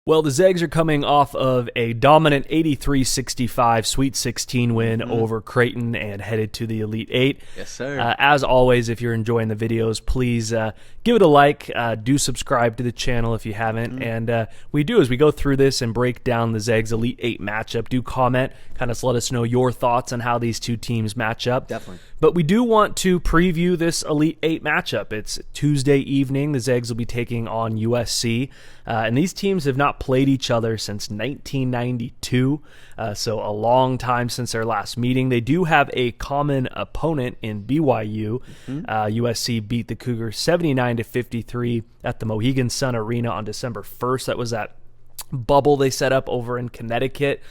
Well, the Zags are coming off of a dominant 83-65 Sweet 16 win over Creighton and headed to the Elite Eight. Yes, sir. As always, if you're enjoying the videos, please give it a like. Do subscribe to the channel if you haven't. And we do, as we go through this and break down the Zags Elite Eight matchup, do comment, kind of let us know your thoughts on how these two teams match up. Definitely. But we do want to preview this Elite Eight matchup. It's Tuesday evening. The Zags will be taking on USC. And these teams have not played each other since 1992, so a long time since their last meeting. They do have a common opponent in BYU. USC beat the Cougars 79-53 at the Mohegan Sun Arena on December 1st. That was that bubble they set up over in Connecticut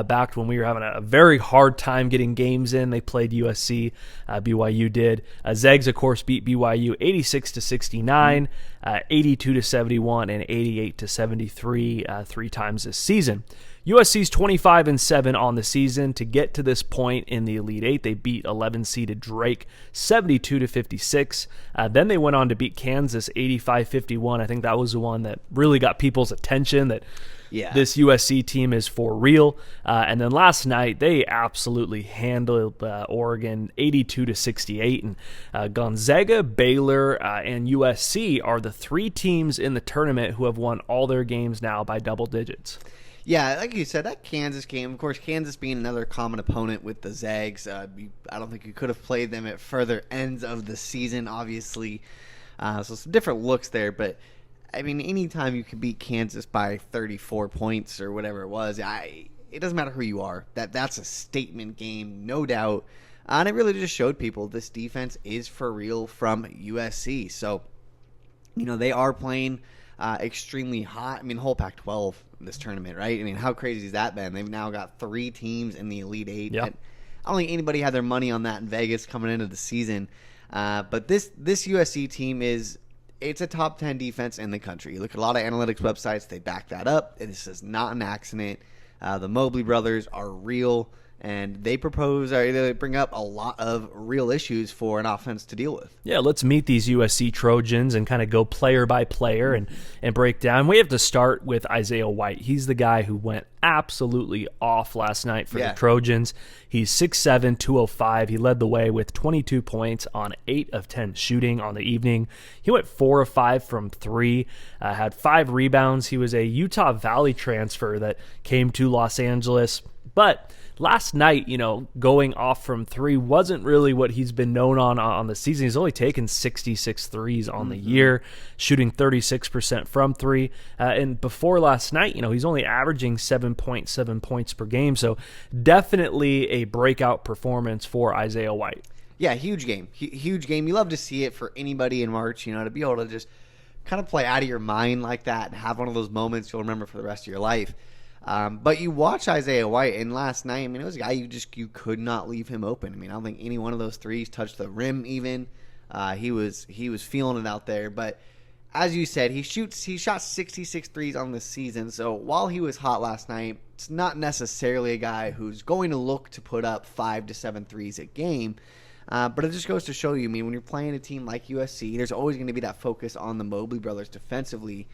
back when we were having a very hard time getting games in. They played USC. BYU did. Zags, of course, beat BYU 86-69, 82-71, and 88-73 three times this season. USC's 25-7 on the season. To get to this point in the Elite Eight, they beat 11-seeded Drake 72-56. Then they went on to beat Kansas 85-51. I think that was the one that really got people's attention, that this USC team is for real. And then last night, they absolutely handled Oregon 82-68. And Gonzaga, Baylor, and USC are the three teams in the tournament who have won all their games now by double digits. Yeah, like you said, that Kansas game, of course, Kansas being another common opponent with the Zags, I don't think you could have played them at further ends of the season, obviously. So some different looks there, but, I mean, anytime you can beat Kansas by 34 points or whatever it was, it doesn't matter who you are. That's a statement game, no doubt. And it really just showed people this defense is for real from USC. So, you know, they are playing extremely hot. I mean, whole Pac-12 this tournament, right? I mean, how crazy has that been? They've now got three teams in the Elite Eight. Yep. I don't think anybody had their money on that in Vegas coming into the season. But this USC team it's a top 10 defense in the country. You look at a lot of analytics websites, they back that up. This is not an accident. The Mobley brothers are real, and they bring up a lot of real issues for an offense to deal with. Yeah, let's meet these USC Trojans and kind of go player by player and break down. We have to start with Isaiah White. He's the guy who went absolutely off last night for the Trojans. He's 6'7", 205. He led the way with 22 points on 8 of 10 shooting on the evening. He went 4 of 5 from 3, had 5 rebounds. He was a Utah Valley transfer that came to Los Angeles, but last night, you know, going off from 3 wasn't really what he's been known on the season. He's only taken 66 threes on the year, shooting 36% from 3. And before last night, you know, he's only averaging 7.7 points per game. So definitely a breakout performance for Isaiah White. Yeah, huge game. Huge game. You love to see it for anybody in March, you know, to be able to just kind of play out of your mind like that and have one of those moments you'll remember for the rest of your life. But you watch Isaiah White, and last night, I mean, it was a guy you could not leave him open. I mean, I don't think any one of those threes touched the rim even. He was feeling it out there. But as you said, he shot 66 threes on the season. So while he was hot last night, it's not necessarily a guy who's going to look to put up 5 to 7 threes a game. But it just goes to show you, I mean, when you're playing a team like USC, there's always going to be that focus on the Mobley brothers defensively.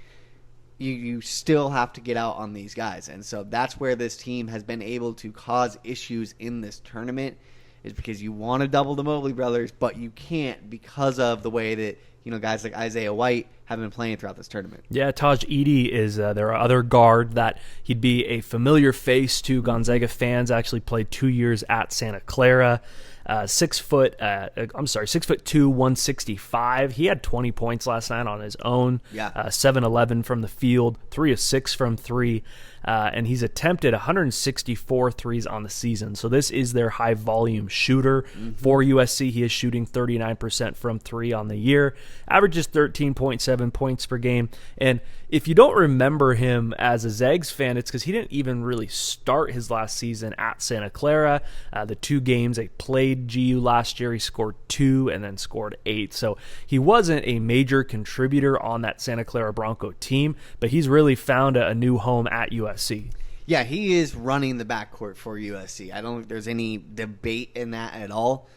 You still have to get out on these guys. And so that's where this team has been able to cause issues in this tournament, is because you want to double the Mobley brothers, but you can't because of the way that, you know, guys like Isaiah White have been playing throughout this tournament. Yeah, Taj Edey is their other guard that he'd be a familiar face to Gonzaga fans. Actually played 2 years at Santa Clara. 6'2", 165. He had 20 points last night on his own. 7-11 from the field, 3 of 6 from 3. And he's attempted 164 threes on the season. So this is their high-volume shooter. For USC, he is shooting 39% from 3 on the year, averages 13.7 points per game. And if you don't remember him as a Zags fan, it's because he didn't even really start his last season at Santa Clara. The 2 games they played GU last year, he scored 2 and then scored 8. So he wasn't a major contributor on that Santa Clara Bronco team, but he's really found a new home at USC. Yeah, he is running the backcourt for USC. I don't think there's any debate in that at all.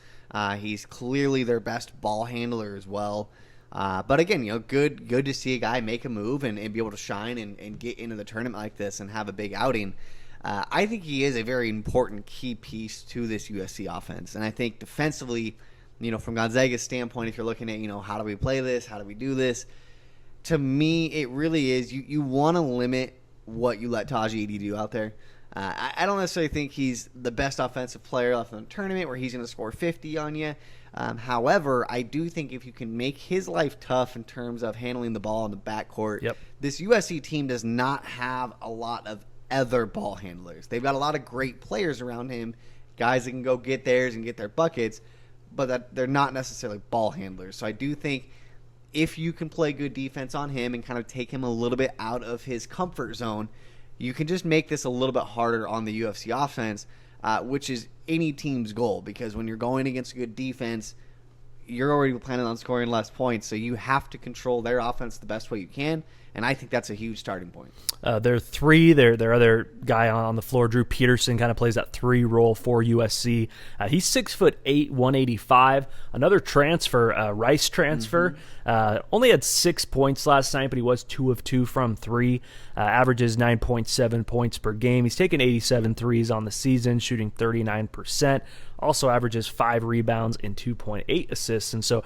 He's clearly their best ball handler as well. But again, good to see a guy make a move and be able to shine and get into the tournament like this and have a big outing. I think he is a very important key piece to this USC offense. And I think defensively, from Gonzaga's standpoint, if you're looking at, how do we play this? How do we do this? To me, it really is you want to limit what you let Taj Edey do out there. I don't necessarily think he's the best offensive player left in the tournament where he's going to score 50 on you. However, I do think if you can make his life tough in terms of handling the ball in the backcourt, this USC team does not have a lot of other ball handlers. They've got a lot of great players around him, guys that can go get theirs and get their buckets, but that they're not necessarily ball handlers. So I do think if you can play good defense on him and kind of take him a little bit out of his comfort zone, you can just make this a little bit harder on the UFC offense, which is any team's goal, because when you're going against a good defense, you're already planning on scoring less points, so you have to control their offense the best way you can, and I think that's a huge starting point. Their other guy on the floor, Drew Peterson, kind of plays that 3 role for USC. He's 6'8", 185. Another transfer, Rice transfer. Only had 6 points last night, but he was 2 of 2 from 3. Averages 9.7 points per game. He's taken 87 threes on the season, shooting 39%. Also averages 5 rebounds and 2.8 assists. And so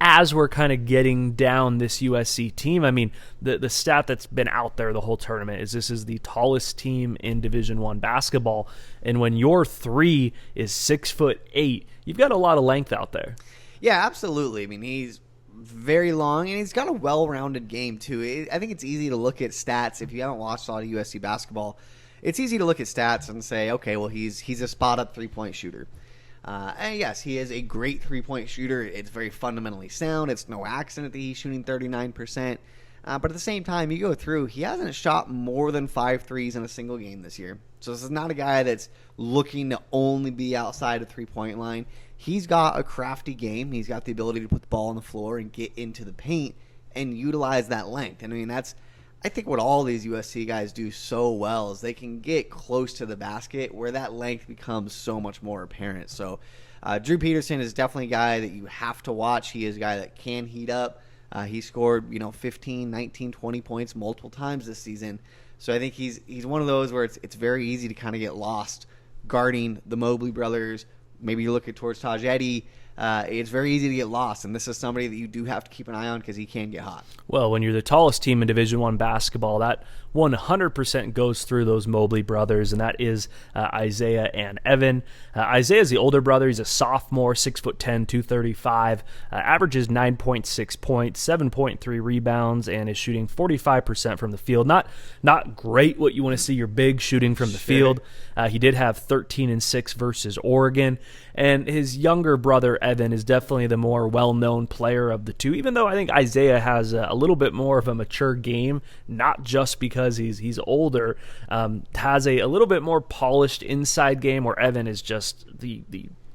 as we're kind of getting down this USC team, I mean, the stat that's been out there the whole tournament is this is the tallest team in Division I basketball. And when your 3 is 6'8", you've got a lot of length out there. Yeah, absolutely. I mean, he's very long, and he's got a well-rounded game, too. I think it's easy to look at stats. If you haven't watched a lot of USC basketball, it's easy to look at stats and say, okay, well, he's a spot-up three-point shooter. And yes, he is a great three-point shooter. It's very fundamentally sound. It's no accident that he's shooting 39%. But at the same time, you go through, he hasn't shot more than 5 threes in a single game this year. So this is not a guy that's looking to only be outside the three-point line. He's got a crafty game. He's got the ability to put the ball on the floor and get into the paint and utilize that length. And I mean, that's, I think, what all these USC guys do so well is they can get close to the basket where that length becomes so much more apparent. So Drew Peterson is definitely a guy that you have to watch. He is a guy that can heat up. He scored 15, 19, 20 points multiple times this season. So I think he's one of those where it's very easy to kind of get lost guarding the Mobley brothers. Maybe you look at towards Taj Edey. It's very easy to get lost, and this is somebody that you do have to keep an eye on because he can get hot. Well, when you're the tallest team in Division I basketball, that 100% goes through those Mobley brothers, and that is Isaiah and Evan. Isaiah's the older brother. He's a sophomore, 6'10", 235, averages 9.6 points, 7.3 rebounds, and is shooting 45% from the field. Not great what you want to see your big shooting from the field. He did have 13 and 6 versus Oregon, and his younger brother Evan is definitely the more well-known player of the two, even though I think Isaiah has a little bit more of a mature game, not just because he's older, has a little bit more polished inside game, where Evan is just the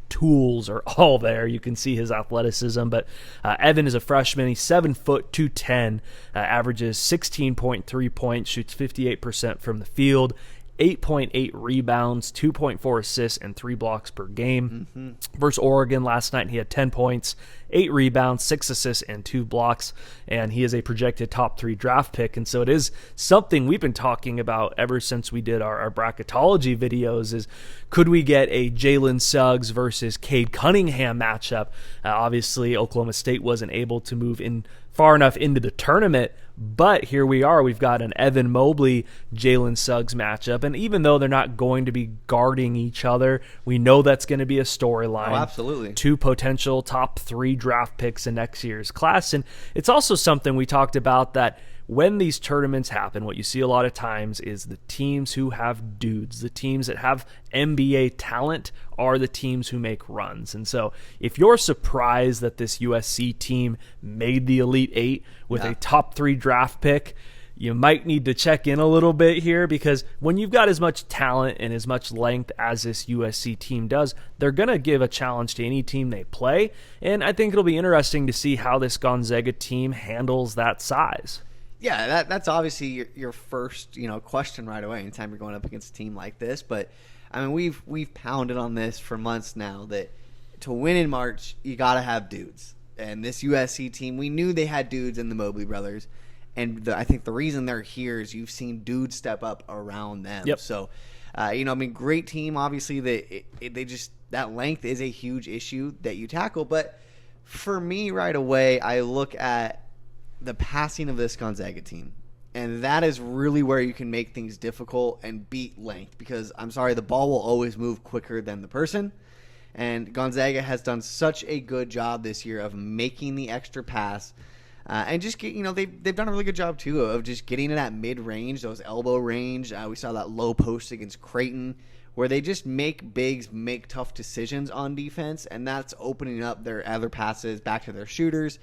tools are all there. You can see his athleticism, but Evan is a freshman. He's 7 foot 210, averages 16.3 points, shoots 58% from the field, 8.8 rebounds, 2.4 assists, and 3 blocks per game. Versus Oregon last night, he had 10 points, 8 rebounds, 6 assists, and 2 blocks, and he is a projected top 3 draft pick. And so it is something we've been talking about ever since we did our bracketology videos is, could we get a Jalen Suggs versus Cade Cunningham matchup? Obviously, Oklahoma State wasn't able to move in far enough into the tournament, but here we are. We've got an Evan Mobley, Jalen Suggs matchup, and even though they're not going to be guarding each other, we know that's going to be a storyline. Oh, absolutely. 2 potential top 3 draft picks in next year's class, and it's also something we talked about that when these tournaments happen, what you see a lot of times is the teams who have dudes, the teams that have NBA talent are the teams who make runs. And so if you're surprised that this USC team made the Elite Eight with a top 3 draft pick, you might need to check in a little bit here, because when you've got as much talent and as much length as this USC team does, they're going to give a challenge to any team they play. And I think it'll be interesting to see how this Gonzaga team handles that size. Yeah, that's obviously your first question right away anytime you're going up against a team like this. But I mean, we've pounded on this for months now that to win in March you got to have dudes. And this USC team, we knew they had dudes in the Mobley brothers. And I think the reason they're here is you've seen dudes step up around them. Yep. So, great team. Obviously, that length is a huge issue that you tackle. But for me, right away, I look at the passing of this Gonzaga team. And that is really where you can make things difficult and beat length. Because, I'm sorry, the ball will always move quicker than the person. And Gonzaga has done such a good job this year of making the extra pass. And just they've done a really good job too of just getting in that mid range, those elbow range. We saw that low post against Creighton, where they just make bigs make tough decisions on defense, and that's opening up their other passes back to their shooters.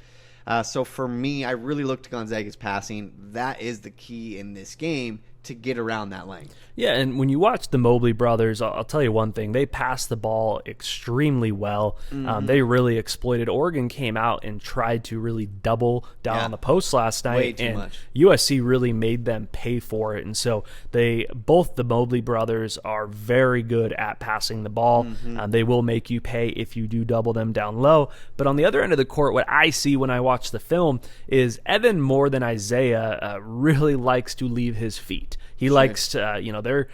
So for me, I really look to Gonzaga's passing. That is the key in this game to get around that length. Yeah, and when you watch the Mobley brothers, I'll tell you one thing. They passed the ball extremely well. They really exploited. Oregon came out and tried to really double down on the post last night. Way too and much. USC really made them pay for it. And so both the Mobley brothers are very good at passing the ball. They will make you pay if you do double them down low. But on the other end of the court, what I see when I watch the film is Evan, more than Isaiah, really likes to leave his feet. He likes to, they're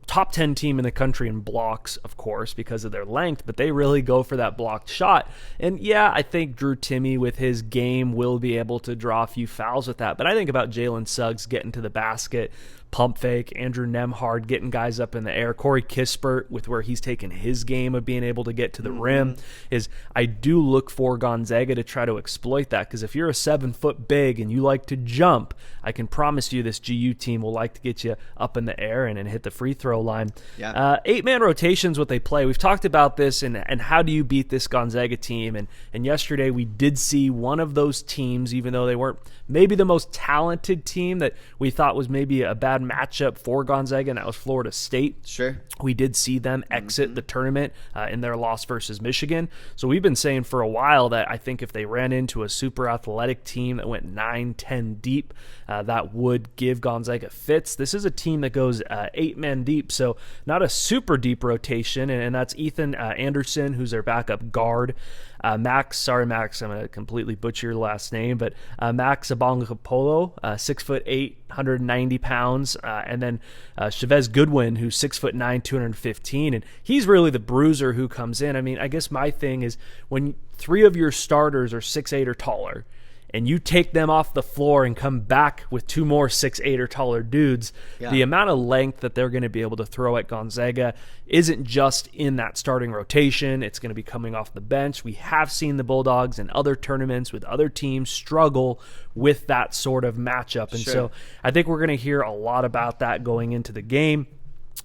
top 10 team in the country in blocks, of course, because of their length, but they really go for that blocked shot. And yeah, I think Drew Timme with his game will be able to draw a few fouls with that. But I think about Jalen Suggs getting to the basket, pump fake, Andrew Nemhard getting guys up in the air, Corey Kispert with where he's taken his game of being able to get to the rim. Is I do look for Gonzaga to try to exploit that, because if you're a 7-foot big and you like to jump, I can promise you this GU team will like to get you up in the air and hit the free throw line. Yeah. 8-man rotations, what they play. We've talked about this and how do you beat this Gonzaga team. And yesterday we did see one of those teams, even though they weren't maybe the most talented team that we thought was maybe a bad matchup for Gonzaga, and that was Florida State. Sure. We did see them exit the tournament in their loss versus Michigan. So we've been saying for a while that I think if they ran into a super athletic team that went 9-10 deep, that would give Gonzaga fits. This is a team that goes 8 men deep, so not a super deep rotation, and that's Ethan Anderson, who's their backup guard. Max, I'm going to completely butcher your last name, but Max Abongapolo, 6'8", 190 pounds, and then Chavez Goodwin, who's 6'9", 215, and he's really the bruiser who comes in. I mean, I guess my thing is when 3 of your starters are 6'8" or taller, and you take them off the floor and come back with 2 more 6'8" or taller dudes, the amount of length that they're going to be able to throw at Gonzaga isn't just in that starting rotation. It's going to be coming off the bench. We have seen the Bulldogs in other tournaments with other teams struggle with that sort of matchup. And so I think we're going to hear a lot about that going into the game.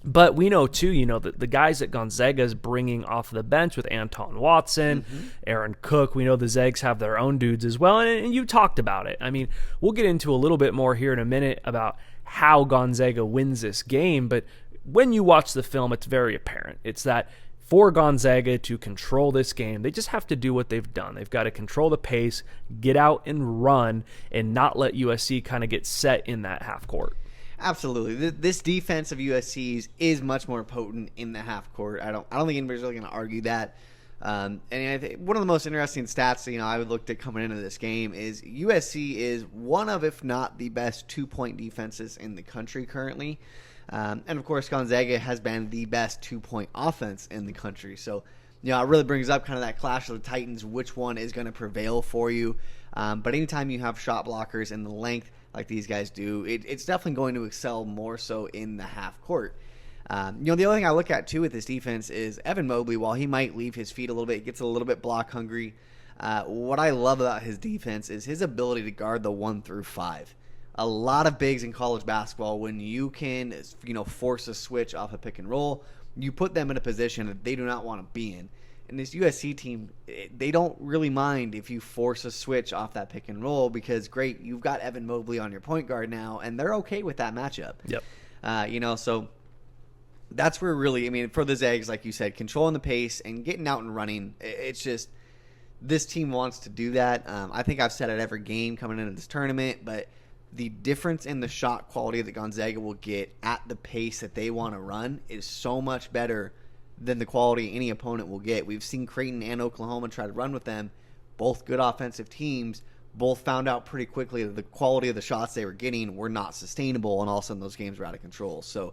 But we know, too, the guys that Gonzaga is bringing off the bench with Anton Watson, Aaron Cook. We know the Zags have their own dudes as well, and you talked about it. I mean, we'll get into a little bit more here in a minute about how Gonzaga wins this game, but when you watch the film, it's very apparent. It's that for Gonzaga to control this game, they just have to do what they've done. They've got to control the pace, get out and run, and not let USC kind of get set in that half court. Absolutely. This defense of USC's is much more potent in the half court. I don't think anybody's really going to argue that. And I think one of the most interesting stats I would look at coming into this game is USC is one of, if not the best 2-point defenses in the country currently. And of course, Gonzaga has been the best 2-point offense in the country. So, it really brings up kind of that clash of the Titans, which one is going to prevail for you. But anytime you have shot blockers and the length like these guys do, it's definitely going to excel more so in the half court. The other thing I look at too with this defense is Evan Mobley, while he might leave his feet a little bit, gets a little bit block hungry. What I love about his defense is his ability to guard the 1 through 5. A lot of bigs in college basketball, when you can force a switch off a pick and roll, you put them in a position that they do not want to be in. And this USC team, they don't really mind if you force a switch off that pick and roll, because great, you've got Evan Mobley on your point guard now, and they're okay with that matchup. Yep. So that's where really, for the Zags, like you said, controlling the pace and getting out and running, it's just this team wants to do that. I think I've said it every game coming into this tournament, but the difference in the shot quality that Gonzaga will get at the pace that they want to run is so much better than the quality any opponent will get. We've seen Creighton and Oklahoma try to run with them, both good offensive teams, both found out pretty quickly that the quality of the shots they were getting were not sustainable, and all of a sudden those games were out of control. So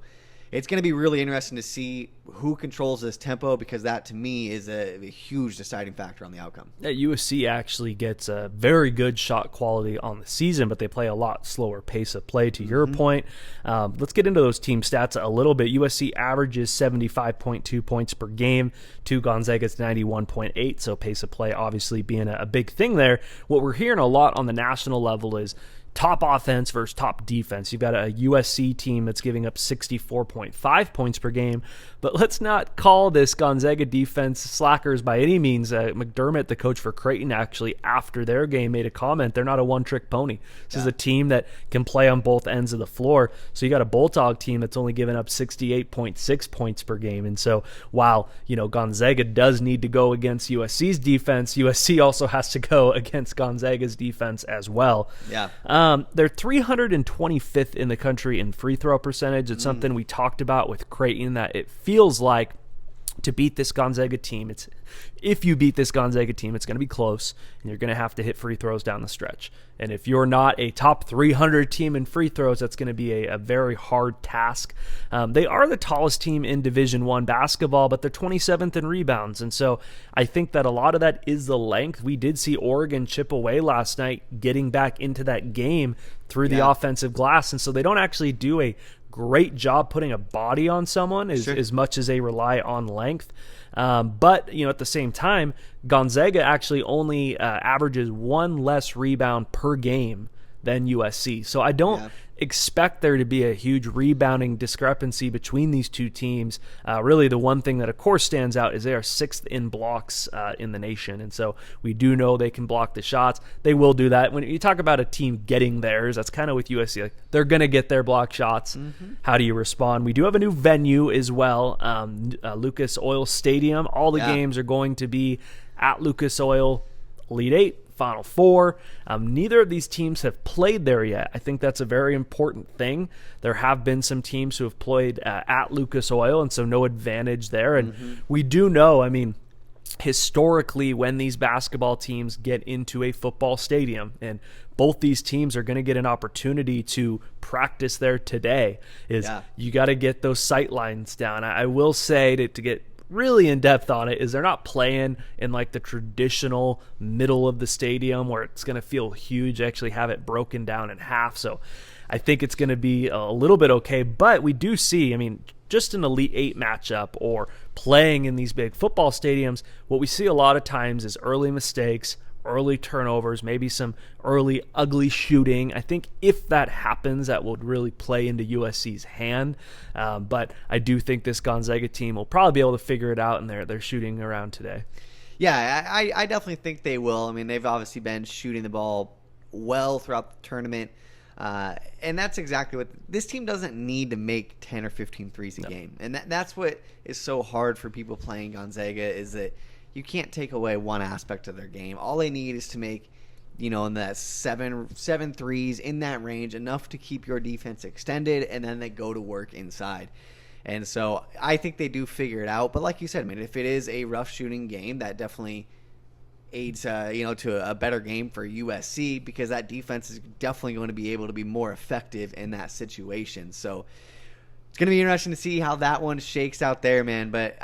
it's going to be really interesting to see who controls this tempo, because that, to me, is a huge deciding factor on the outcome. USC actually gets a very good shot quality on the season, but they play a lot slower pace of play, to your point. Let's get into those team stats a little bit. USC averages 75.2 points per game to Gonzaga's 91.8, so pace of play obviously being a big thing there. What we're hearing a lot on the national level is top offense versus top defense. You've got a USC team that's giving up 64.5 points per game, but let's not call this Gonzaga defense slackers by any means. McDermott, the coach for Creighton, actually after their game made a comment. They're not a one-trick pony. This is a team that can play on both ends of the floor. So you got a Bulldog team that's only giving up 68.6 points per game. And so while, Gonzaga does need to go against USC's defense, USC also has to go against Gonzaga's defense as well. Yeah. They're 325th in the country in free throw percentage. It's something we talked about with Creighton, that it feels like to beat this Gonzaga team, if you beat this Gonzaga team, it's going to be close, and you're going to have to hit free throws down the stretch. And if you're not a top 300 team in free throws, that's going to be a very hard task. They are the tallest team in Division I basketball, but they're 27th in rebounds. And so I think that a lot of that is the length. We did see Oregon chip away last night, getting back into that game through the offensive glass. And so they don't actually do a great job putting a body on someone as much as they rely on length. But, at the same time, Gonzaga actually only averages one less rebound per game than USC. So I don't expect there to be a huge rebounding discrepancy between these two teams. Really, the one thing that, of course, stands out is they are 6th in blocks in the nation. And so we do know they can block the shots. They will do that. When you talk about a team getting theirs, that's kind of with USC. Like, they're going to get their block shots. How do you respond? We do have a new venue as well, Lucas Oil Stadium. All the games are going to be at Lucas Oil. Elite Eight, Final Four. Neither of these teams have played there yet. I think that's a very important thing. There have been some teams who have played at Lucas Oil, and so no advantage there. And we do know, historically, when these basketball teams get into a football stadium, and both these teams are going to get an opportunity to practice there today, you got to get those sight lines down. I will say to get really in depth on it is they're not playing in like the traditional middle of the stadium where it's going to feel huge. Actually have it broken down in half. So I think it's going to be a little bit okay, but we do see, just an Elite Eight matchup or playing in these big football stadiums, what we see a lot of times is early mistakes, early turnovers, maybe some early ugly shooting. I think if that happens, that will really play into USC's hand. But I do think this Gonzaga team will probably be able to figure it out, and they're shooting around today. Yeah, I definitely think they will. They've obviously been shooting the ball well throughout the tournament. And that's exactly what this team doesn't need to make 10 or 15 threes a game. And that's what is so hard for people playing Gonzaga, is that you can't take away one aspect of their game. All they need is to make, in that seven threes in that range, enough to keep your defense extended, and then they go to work inside. And so I think they do figure it out. But like you said, if it is a rough shooting game, that definitely aids, to a better game for USC, because that defense is definitely going to be able to be more effective in that situation. So it's going to be interesting to see how that one shakes out there, man. But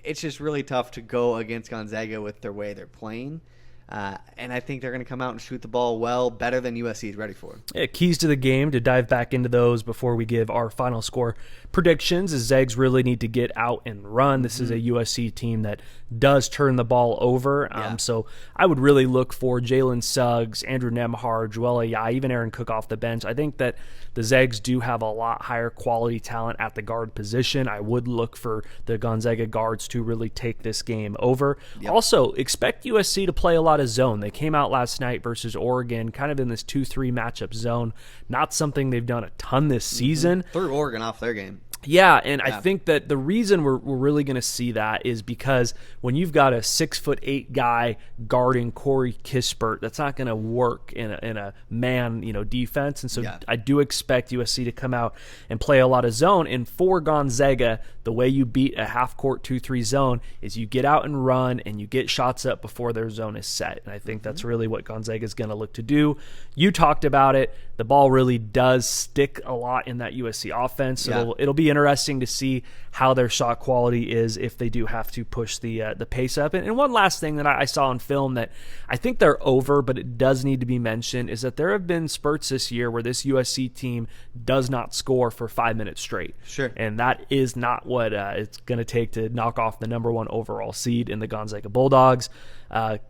it's just really tough to go against Gonzaga with their way they're playing. And I think they're going to come out and shoot the ball well, better than USC is ready for. Yeah, keys to the game, to dive back into those before we give our final score predictions, is Zags really need to get out and run. This is a USC team that does turn the ball over. So I would really look for Jalen Suggs, Andrew Nembhard, Joel Ayayi, even Aaron Cook off the bench. I think that the Zags do have a lot higher quality talent at the guard position. I would look for the Gonzaga guards to really take this game over. Also, expect USC to play a lot of zone. They came out last night versus Oregon, kind of in this 2-3 matchup zone. Not something they've done a ton this season. Threw Oregon off their game. Yeah, and I think that the reason we're really going to see that is because when you've got a 6'8" guy guarding Corey Kispert, that's not going to work in a man defense. And so I do expect USC to come out and play a lot of zone. And for Gonzaga, the way you beat a half-court 2-3 zone is you get out and run and you get shots up before their zone is set. And I think that's really what Gonzaga is going to look to do. You talked about it. The ball really does stick a lot in that USC offense. So it'll be interesting to see how their shot quality is if they do have to push the pace up. And one last thing that I saw on film that I think they're over, but it does need to be mentioned, is that there have been spurts this year where this USC team does not score for 5 minutes straight. Sure. And that is not what it's going to take to knock off the number 1 overall seed in the Gonzaga Bulldogs.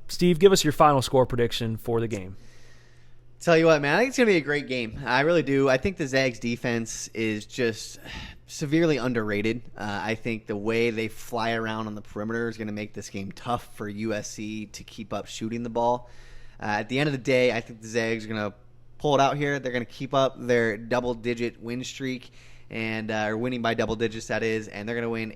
Steve, give us your final score prediction for the game. Tell you what, man, I think it's going to be a great game. I really do. I think the Zags defense is just severely underrated. I think the way they fly around on the perimeter is going to make this game tough for USC to keep up shooting the ball. At the end of the day, I think the Zags are going to pull it out here. They're going to keep up their double-digit win streak, and or winning by double digits, that is, and they're going to win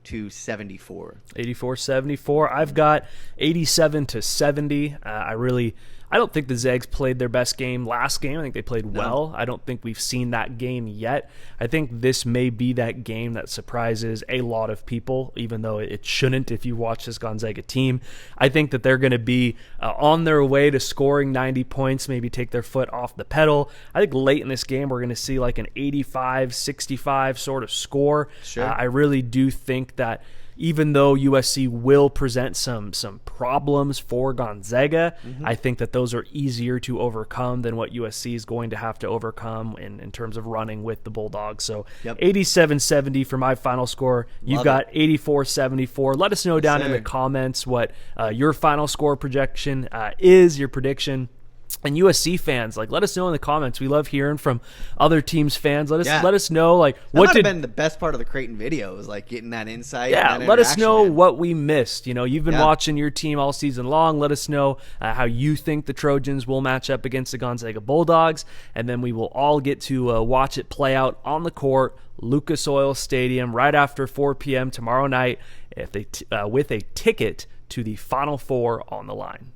84-74. 84-74. I've got 87-70. I don't think the Zags played their best game last game. I think they played well. I don't think we've seen that game yet. I think this may be that game that surprises a lot of people, even though it shouldn't if you watch this Gonzaga team. I think that they're going to be on their way to scoring 90 points, maybe take their foot off the pedal. I think late in this game we're going to see like an 85-65 sort of score. Sure. I really do think that even though USC will present some problems for Gonzaga, I think that those are easier to overcome than what USC is going to have to overcome in terms of running with the Bulldogs. So 87-70 for my final score. You've got 84-74. Let us know down in the comments what your final score projection is, your prediction. And USC fans, let us know in the comments. We love hearing from other teams' fans. Let us know what might have been the best part of the Creighton video is getting that insight. Yeah, that let us know what we missed. You've been watching your team all season long. Let us know how you think the Trojans will match up against the Gonzaga Bulldogs, and then we will all get to watch it play out on the court, Lucas Oil Stadium, right after 4 p.m. tomorrow night, with a ticket to the Final Four on the line.